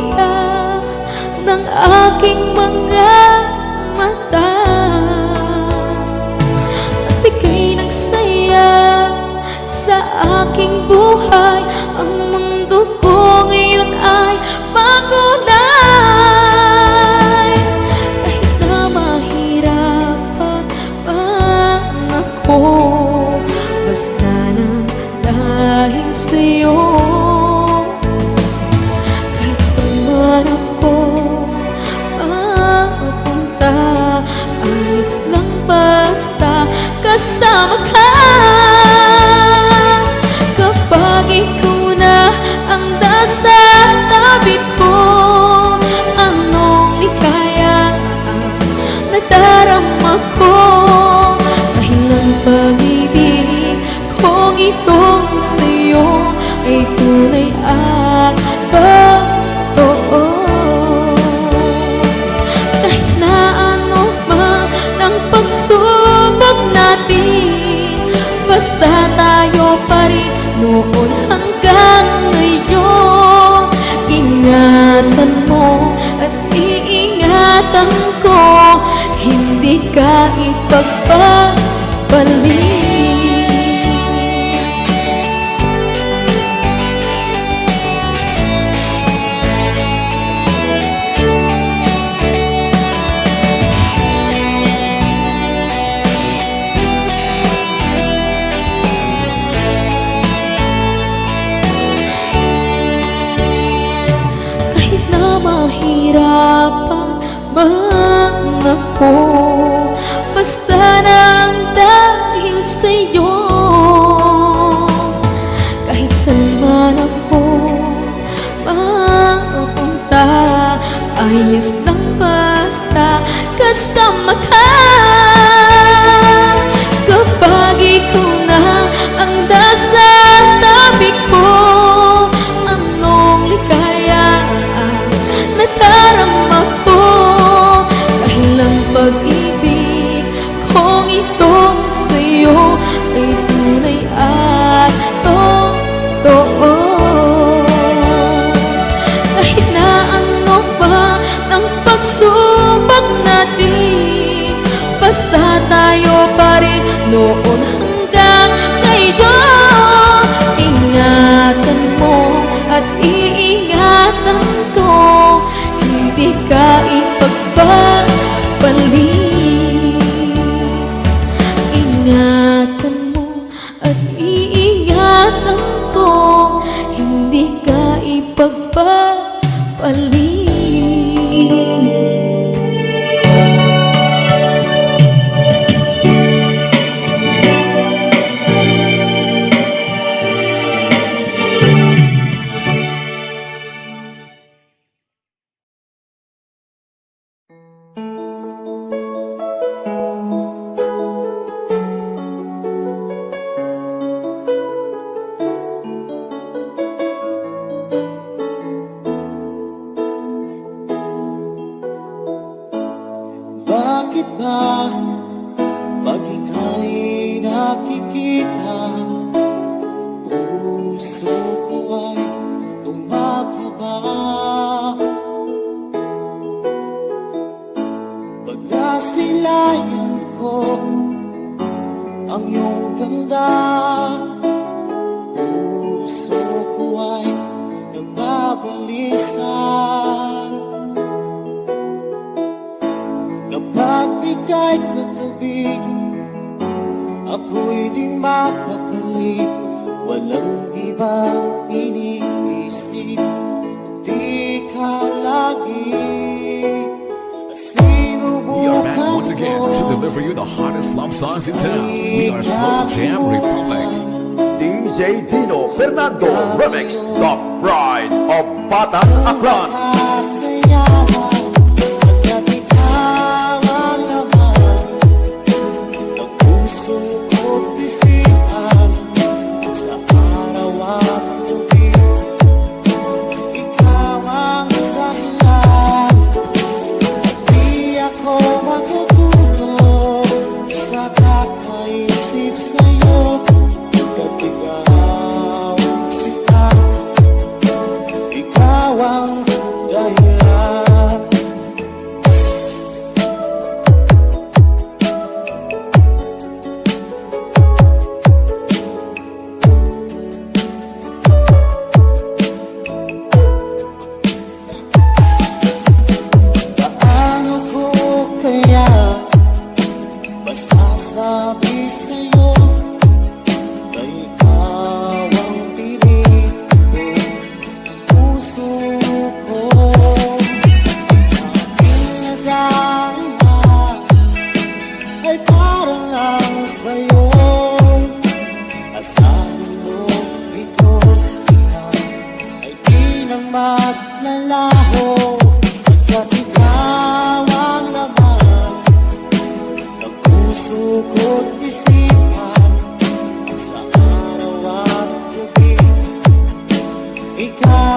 makita ng aking mga mata. Nagbigay ng saya sa aking buhay. Ang mundo ko ngayon ay makulay. Kahit na mahirapan ako, basta nang dahil sa'yo. Kahit saan man ako mapunta, ayos lang basta kasama ka. Kapag ikaw na ang nasa tabi ko, anong likaya ang nadarama ko. Dahil ang pag-ibig kong itong sa'yo ay tunay at totoo. Kahit na ano man ang pagsubok natin, basta tayo pa rin noon hanggang ngayon. Ingatan mo at iingatan ko, hindi ka ipagpapalik. Mahirapan man ako, basta nang dahil sa'yo. Kahit saan man ako mapunta, ayos lang basta kasama ka. Kapag ikaw na ang nasa tabi ko, anong likaya nadarama ko. Dahil ang pag-ibig kong itong sa'yo ay tunay at totoo. Kahit na ano pa ng pagsubok natin, basta tayo pa rin noon hanggang ngayon. Ingatan mo at iingatan ko, hindi ka ipagpapalik. Ingatan mo at iingatan ko, hindi ka ipagpapalik. Bakit ba pag ika'y nakikita, puso ko ay tumakaba? Pag nasilayan ko ang iyong ganda, puso ko ay nababalisa. Kapag ika'y katabi, ako'y di mapakali. Walang ibang iniisip, kundi ikaw lagi. We are back once again to deliver you the hottest love songs in town. We are Slow Jam Republic. DJ Dino Fernando Remix, the pride of Batang Aklan.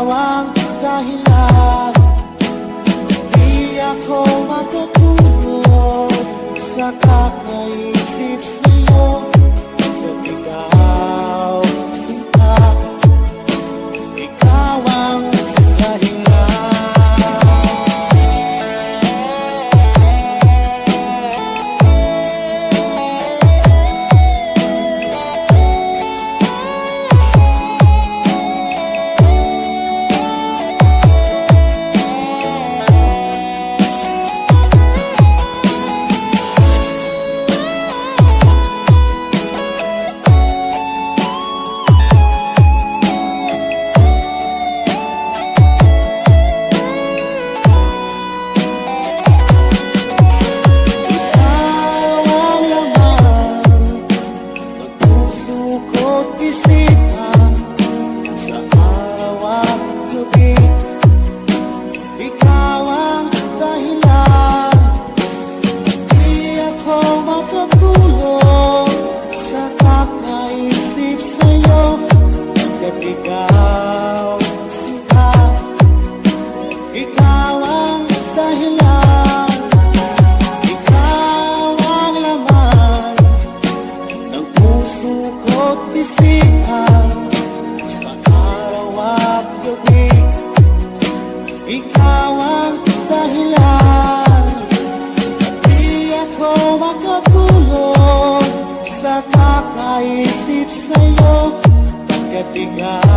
ikaw ang dahilan. Di ako makatulog sa kakaisip sa'yo. Kung ikaw sinta, ikaw ang dahilan. Ikaw sinta, ikaw ang dahilan. Ikaw ang laman ng puso ko't isipan sa araw at gabi. Ikaw ang dahilan. Di ako makatulog sa kakaisip sa'yo. Pagkat ikaw